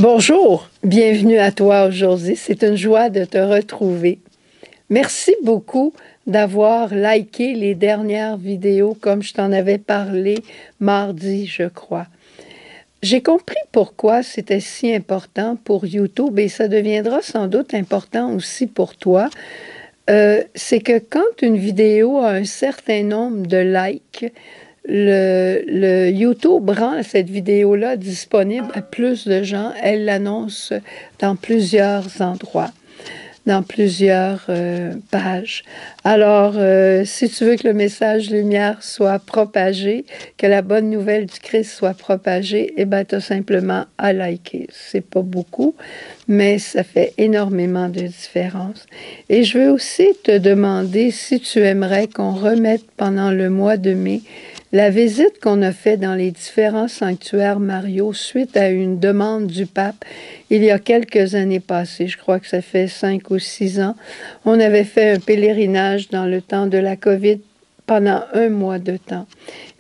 Bonjour, bienvenue à toi aujourd'hui. C'est une joie de te retrouver. Merci beaucoup d'avoir liké les dernières vidéos comme je t'en avais parlé mardi, je crois. J'ai compris pourquoi c'était si important pour YouTube et ça deviendra sans doute important aussi pour toi. C'est que quand une vidéo a un certain nombre de likes, le YouTube rend cette vidéo-là disponible à plus de gens. Elle l'annonce dans plusieurs endroits, dans plusieurs pages. Alors, si tu veux que le message lumière soit propagé, que la bonne nouvelle du Christ soit propagée, eh bien, tu as simplement à liker. C'est pas beaucoup, mais ça fait énormément de différence. Et je veux aussi te demander si tu aimerais qu'on remette pendant le mois de mai la visite qu'on a faite dans les différents sanctuaires Mario suite à une demande du pape il y a quelques années passées, je crois que ça fait 5 ou 6 ans, on avait fait un pèlerinage dans le temps de la COVID pendant un mois de temps.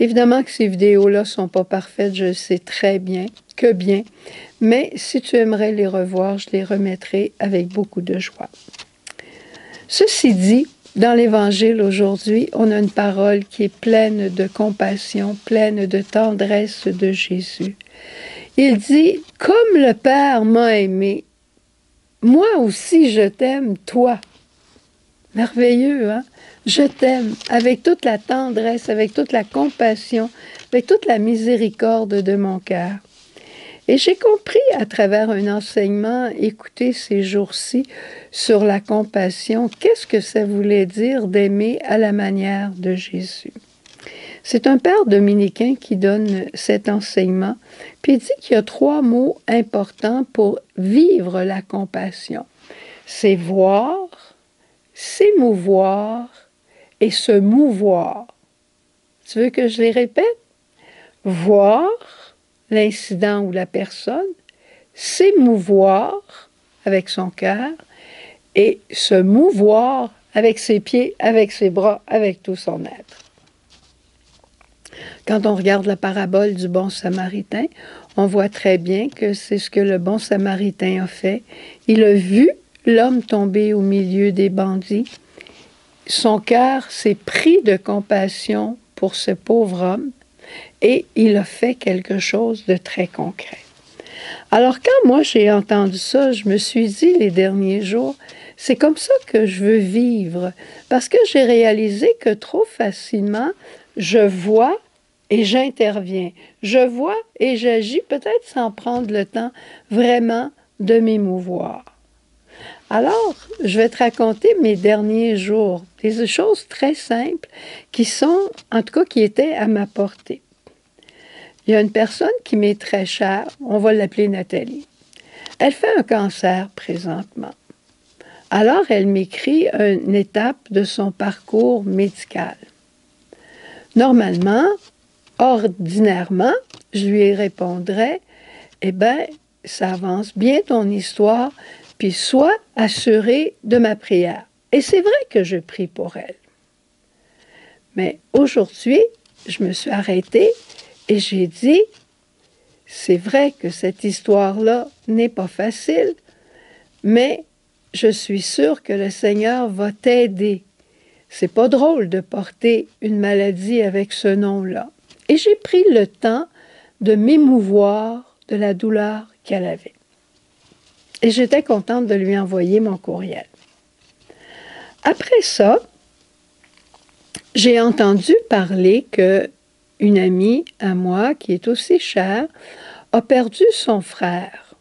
Évidemment que ces vidéos-là ne sont pas parfaites, je sais très bien, que bien, mais si tu aimerais les revoir, je les remettrai avec beaucoup de joie. Ceci dit, dans l'Évangile aujourd'hui, on a une parole qui est pleine de compassion, pleine de tendresse de Jésus. Il dit, « Comme le Père m'a aimé, moi aussi je t'aime, toi. » Merveilleux, hein? Je t'aime avec toute la tendresse, avec toute la compassion, avec toute la miséricorde de mon cœur. Et j'ai compris à travers un enseignement écouté ces jours-ci sur la compassion, qu'est-ce que ça voulait dire d'aimer à la manière de Jésus. C'est un père dominicain qui donne cet enseignement, puis il dit qu'il y a 3 mots importants pour vivre la compassion. C'est voir, s'émouvoir et se mouvoir. Tu veux que je les répète? Voir l'incident ou la personne, s'émouvoir avec son cœur et se mouvoir avec ses pieds, avec ses bras, avec tout son être. Quand on regarde la parabole du bon samaritain, on voit très bien que c'est ce que le bon samaritain a fait. Il a vu l'homme tomber au milieu des bandits. Son cœur s'est pris de compassion pour ce pauvre homme et il a fait quelque chose de très concret. Alors quand moi j'ai entendu ça, je me suis dit les derniers jours, c'est comme ça que je veux vivre, parce que j'ai réalisé que trop facilement, je vois et j'interviens. Je vois et j'agis peut-être sans prendre le temps vraiment de m'émouvoir. Alors, je vais te raconter mes derniers jours, des choses très simples qui sont, en tout cas, qui étaient à ma portée. Il y a une personne qui m'est très chère, on va l'appeler Nathalie. Elle fait un cancer présentement. Alors, elle m'écrit une étape de son parcours médical. Normalement, ordinairement, je lui répondrais, eh bien, ça avance bien ton histoire, puis sois assuré de ma prière. Et c'est vrai que je prie pour elle. Mais aujourd'hui, je me suis arrêtée et j'ai dit, c'est vrai que cette histoire-là n'est pas facile, mais je suis sûre que le Seigneur va t'aider. C'est pas drôle de porter une maladie avec ce nom-là. Et j'ai pris le temps de m'émouvoir de la douleur qu'elle avait. Et j'étais contente de lui envoyer mon courriel. Après ça, j'ai entendu parler qu'une amie à moi, qui est aussi chère, a perdu son frère.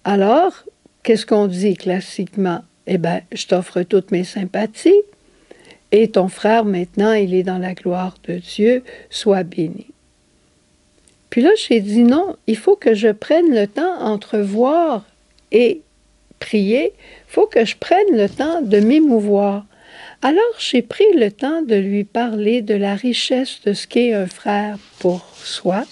Alors, qu'est-ce qu'on dit classiquement? Eh bien, je t'offre toutes mes sympathies et ton frère, maintenant, il est dans la gloire de Dieu, sois béni. Puis là, j'ai dit non, il faut que je prenne le temps entre voir et prier, il faut que je prenne le temps de m'émouvoir. Alors, j'ai pris le temps de lui parler de la richesse de ce qu'est un frère pour soi,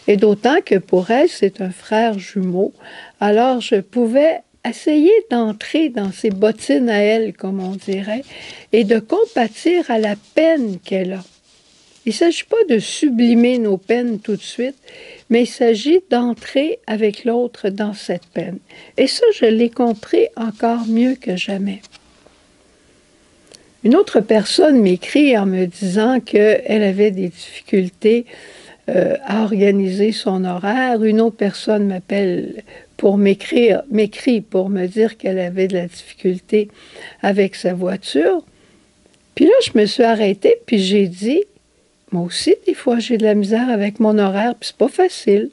et d'autant que pour elle, c'est un frère jumeau. Alors, je pouvais essayer d'entrer dans ses bottines à elle, comme on dirait, et de compatir à la peine qu'elle a. Il ne s'agit pas de sublimer nos peines tout de suite, mais il s'agit d'entrer avec l'autre dans cette peine. Et ça, je l'ai compris encore mieux que jamais. Une autre personne m'écrit en me disant qu'elle avait des difficultés à organiser son horaire. Une autre personne m'appelle pour m'écrit pour me dire qu'elle avait de la difficulté avec sa voiture. Puis là, je me suis arrêtée, puis j'ai dit, moi aussi, des fois, j'ai de la misère avec mon horaire, puis c'est pas facile.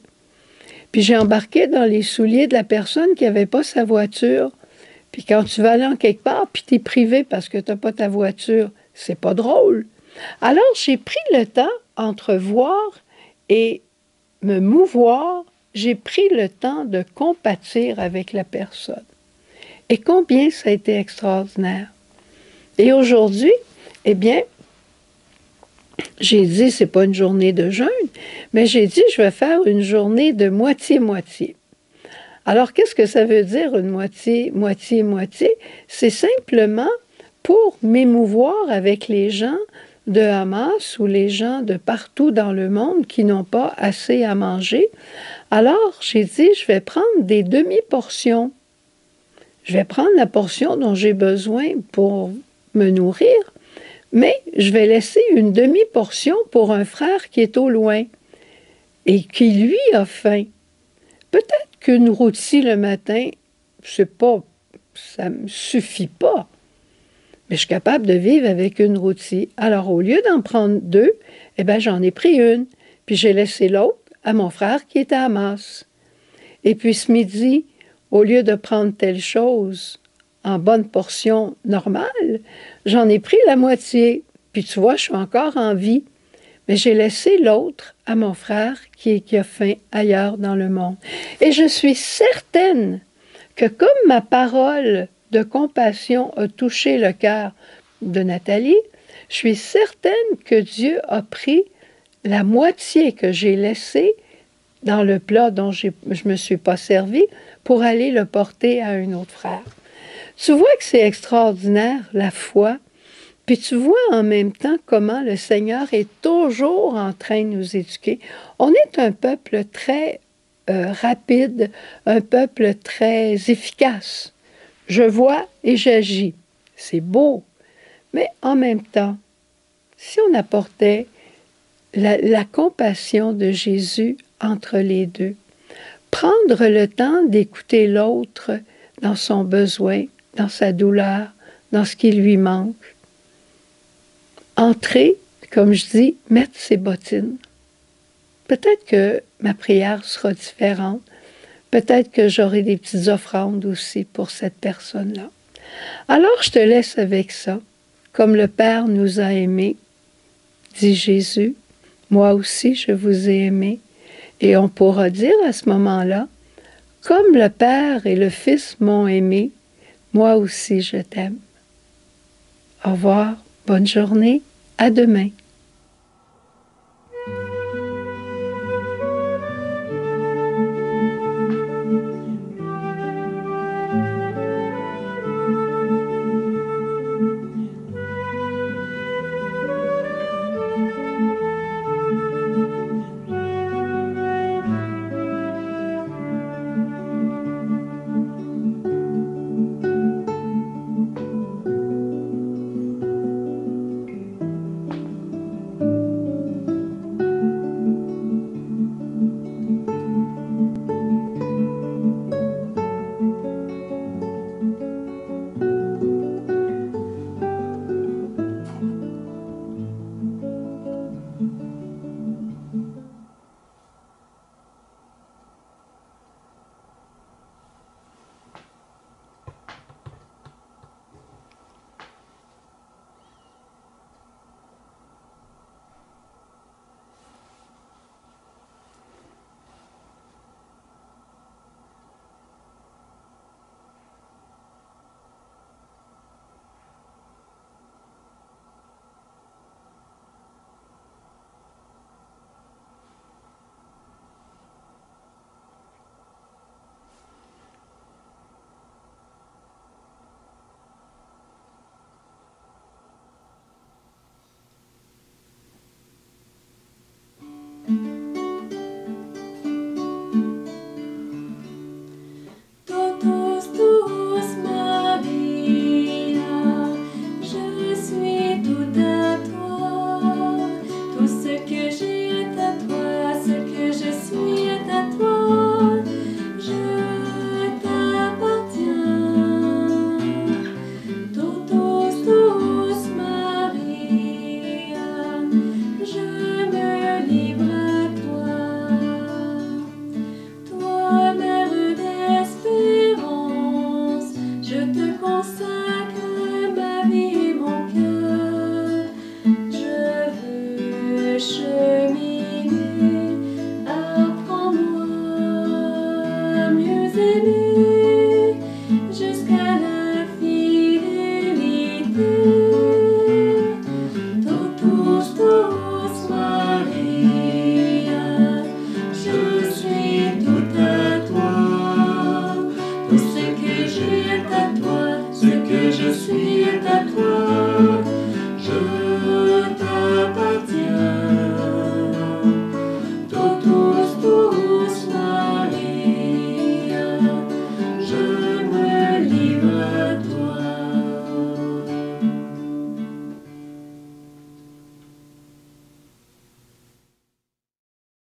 Puis j'ai embarqué dans les souliers de la personne qui n'avait pas sa voiture. Puis quand tu vas aller en quelque part, puis tu es privé parce que tu n'as pas ta voiture, c'est pas drôle. Alors, j'ai pris le temps entre voir et me mouvoir, j'ai pris le temps de compatir avec la personne. Et combien ça a été extraordinaire. Et aujourd'hui, eh bien, j'ai dit, c'est pas une journée de jeûne, mais j'ai dit, je vais faire une journée de moitié-moitié. Alors, qu'est-ce que ça veut dire une moitié-moitié? C'est simplement pour m'émouvoir avec les gens de Hamas ou les gens de partout dans le monde qui n'ont pas assez à manger. Alors, j'ai dit, je vais prendre des demi-portions. Je vais prendre la portion dont j'ai besoin pour me nourrir, mais je vais laisser une demi-portion pour un frère qui est au loin et qui, lui, a faim. Peut-être qu'une rôtie le matin, ça ne me suffit pas. Mais je suis capable de vivre avec une rôtie. Alors, au lieu d'en prendre deux, eh bien, j'en ai pris une. Puis j'ai laissé l'autre à mon frère qui était à Hamas. Et puis ce midi, au lieu de prendre telle chose en bonne portion normale, j'en ai pris la moitié. Puis tu vois, je suis encore en vie. Mais j'ai laissé l'autre à mon frère qui a faim ailleurs dans le monde. Et je suis certaine que comme ma parole de compassion a touché le cœur de Nathalie, je suis certaine que Dieu a pris la moitié que j'ai laissée dans le plat dont je ne me suis pas servi pour aller le porter à un autre frère. Tu vois que c'est extraordinaire, la foi. Puis tu vois en même temps comment le Seigneur est toujours en train de nous éduquer. On est un peuple très rapide, un peuple très efficace. Je vois et j'agis. C'est beau. Mais en même temps, si on apportait la compassion de Jésus entre les deux, prendre le temps d'écouter l'autre dans son besoin, dans sa douleur, dans ce qui lui manque, entrer, comme je dis, mettre ses bottines. Peut-être que ma prière sera différente. Peut-être que j'aurai des petites offrandes aussi pour cette personne-là. Alors, je te laisse avec ça. Comme le Père nous a aimés, dit Jésus, moi aussi je vous ai aimés. Et on pourra dire à ce moment-là, comme le Père et le Fils m'ont aimé, moi aussi je t'aime. Au revoir, bonne journée, à demain. que je suis est à toi.